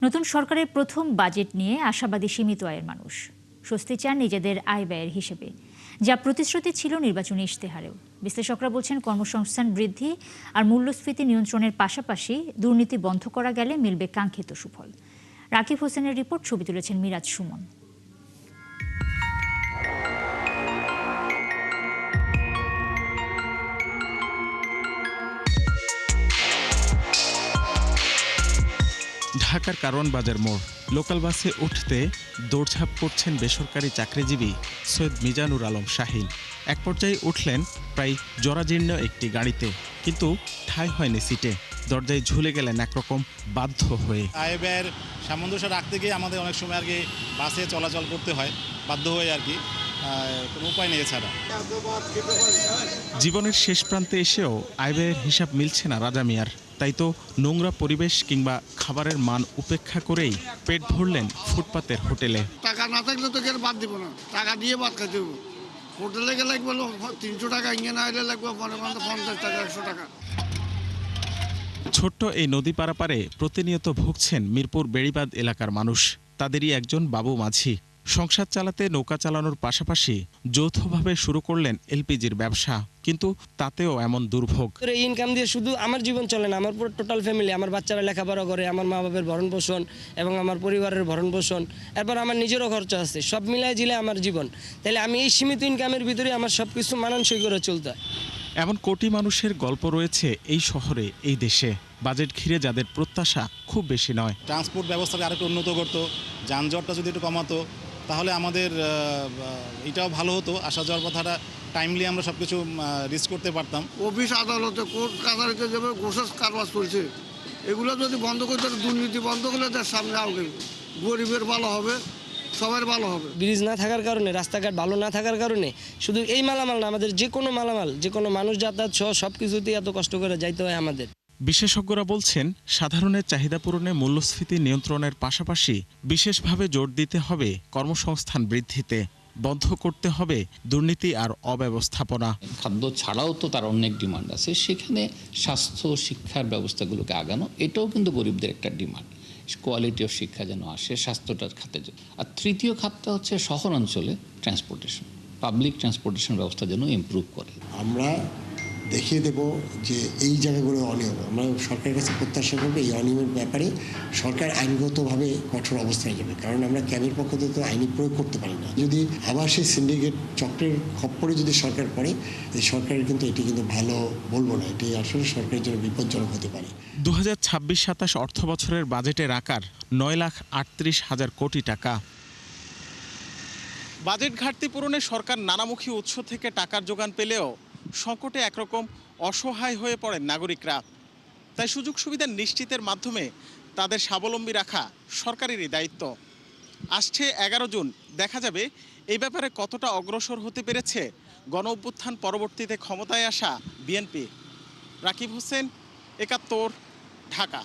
নতুন সরকারের প্রথম বাজেট নিয়ে আশাবাদী সীমিত আয়ের মানুষ। স্বস্তি চান নিজেদের আয় ব্যয়ের হিসেবে, যা প্রতিশ্রুতি ছিল নির্বাচনী ইশতেহারেও। বিশ্লেষকরা বলছেন, কর্মসংস্থান বৃদ্ধি আর মূল্যস্ফীতি নিয়ন্ত্রণের পাশাপাশি দুর্নীতি বন্ধ করা গেলে মিলবে কাঙ্ক্ষিত সুফল। রাকিব হোসেনের রিপোর্ট, ছবি তুলেছেন মিরাজ সুমন। ঢাকার কারওয়ান বাজার মোড়। লোকাল বাসে উঠতে দৌড়ঝাঁপ করছেন বেসরকারি চাকরিজীবী সৈয়দ মিজানুর আলম শাহিন। এক পর্যায়ে উঠলেন প্রায় জরাজীর্ণ একটি গাড়িতে, কিন্তু ঠাঁই হয়নি সিটে। দরজায় ঝুলে গেলেন একরকম বাধ্য হয়ে। আয় ব্যয়ের সামঞ্জস্য রাখতে গিয়ে আমাদের অনেক সময় আর কি বাসে চলাচল করতে হয়, বাধ্য হয়ে আর কি, কোনো উপায় নেই এছাড়া। জীবনের শেষ প্রান্তে এসেও আয় ব্যয়ের হিসাব মিলছে না রাজা মিয়ার। তাই তো নোংরা পরিবেশ কিংবা খাবারের মান উপেক্ষা করেই পেট ভরলেন ফুটপাতের হোটেলে। টাকা না থাকলে তো বাদ দিব না, টাকা দিয়ে ভাত খাইতে দেবো। হোটেলে গেলে লাগবে 300 টাকা, ইঞ্জিন আইলে লাগবে 50 টাকা, 100 টাকা। ছোট্ট এই নদী পারাপারে প্রতিনিয়ত ভুগছেন মিরপুর বেড়িবাঁধ এলাকার মানুষ। তাদেরই একজন বাবু মাঝি। সংসার চালাতে নৌকা চালানোর পাশাপাশি যৌথভাবে শুরু করলেন এলপিজির ব্যবসা, কিন্তু তাতেও এমন দুর্ভোগ। ইনকাম দিয়ে শুধু আমার জীবন চলে না, আমার পুরো টোটাল ফ্যামিলি, আমার বাচ্চারা লেখাপড়া করে, আমার মা বাবার ভরণ পোষণ এবং আমার পরিবারের ভরণ পোষণ, এরপর আমার নিজেরও খরচা আছে। সব মিলাই জিলে আমার জীবন। তাহলে আমি এই সীমিত ইনকামের ভিতরে আমার সবকিছু মানানসই করে চলতে হয়। এমন কোটি মানুষের গল্প রয়েছে এই শহরে, এই দেশে। বাজেট ঘিরে যাদের প্রত্যাশা খুব বেশি নয়। ট্রান্সপোর্ট ব্যবস্থাকে আরেকটু উন্নত করতো, যানজটটা যদি একটু কমাতো, তাহলে আমাদের এটাও ভালো হতো। আসা যাওয়ার কথাটা টাইমলি আমরা সব কিছু রিচ করতে পারতাম। অফিস আদালতে, কোর্ট কাছারিতে যেভাবে ঘোষের কারবার চলছে, এগুলো যদি বন্ধ করতে, দুর্নীতি বন্ধ করলে তার সামনে আগে গরিবের ভালো হবে, সবার ভালো হবে। ব্রিজ না থাকার কারণে, রাস্তাঘাট ভালো না থাকার কারণে শুধু এই মালামাল না, আমাদের যে কোনো মালামাল, যে কোনো মানুষ যাতায়াত সহ সব কিছুতেই এত কষ্ট করে যাইতে হয় আমাদের। বিশেষজ্ঞরা বলছেন, সাধারণের চাহিদা পূরণে মূল্যস্ফীতি নিয়ন্ত্রণের পাশাপাশি বিশেষভাবে জোর দিতে হবে কর্মসংস্থান বৃদ্ধিতে। বন্ধ করতে হবে দুর্নীতি আর অব্যবস্থাপনা। খাদ্য ছাড়াও তো তার অনেক ডিমান্ড আছে, সেখানে স্বাস্থ্য শিক্ষার ব্যবস্থাগুলোকে আগানো, এটাও কিন্তু গরিবদের একটা ডিমান্ড। কোয়ালিটি অফ শিক্ষা যেন আসে, স্বাস্থ্যটার খাতে যেন। আর তৃতীয় খাতটা হচ্ছে শহরাঞ্চলে ট্রান্সপোর্টেশন, পাবলিক ট্রান্সপোর্টেশন ব্যবস্থা যেন ইমপ্রুভ করে। আমরা দেখিয়ে দেব যে এই জায়গাগুলো অনিয়ম। আমরা সরকারের কাছে প্রত্যাশা করবো এই অনিয়মের ব্যাপারে সরকার আইনগতভাবে কঠোর অবস্থায় যাবে, কারণ আমরা ক্যাবের পক্ষ থেকে তো আইনি প্রয়োগ করতে পারি না। যদি আবার সেই সিন্ডিকেট চক্রের খপ্পরে যদি সরকার পড়ে, এই সরকারের কিন্তু এটি কিন্তু ভালো বলবো না, এটি আসলে সরকারের জন্য বিপজ্জনক হতে পারে। 2026-27 অর্থ বছরের বাজেটের আকার 9,38,000 কোটি টাকা। বাজেট ঘাটতি পূরণে সরকার নানামুখী উৎস থেকে টাকার যোগান পেলেও সংকটে একরকম অসহায় হয়ে পড়েন নাগরিকরা। তাই সুযোগ সুবিধা নিশ্চিতের মাধ্যমে তাদের স্বাবলম্বী রাখা সরকারেরই দায়িত্ব। আসছে 11 জুন দেখা যাবে এই ব্যাপারে কতটা অগ্রসর হতে পেরেছে গণ অভ্যুত্থান পরবর্তীতে ক্ষমতায় আসা বিএনপি। রাকিব হোসেন, 71, ঢাকা।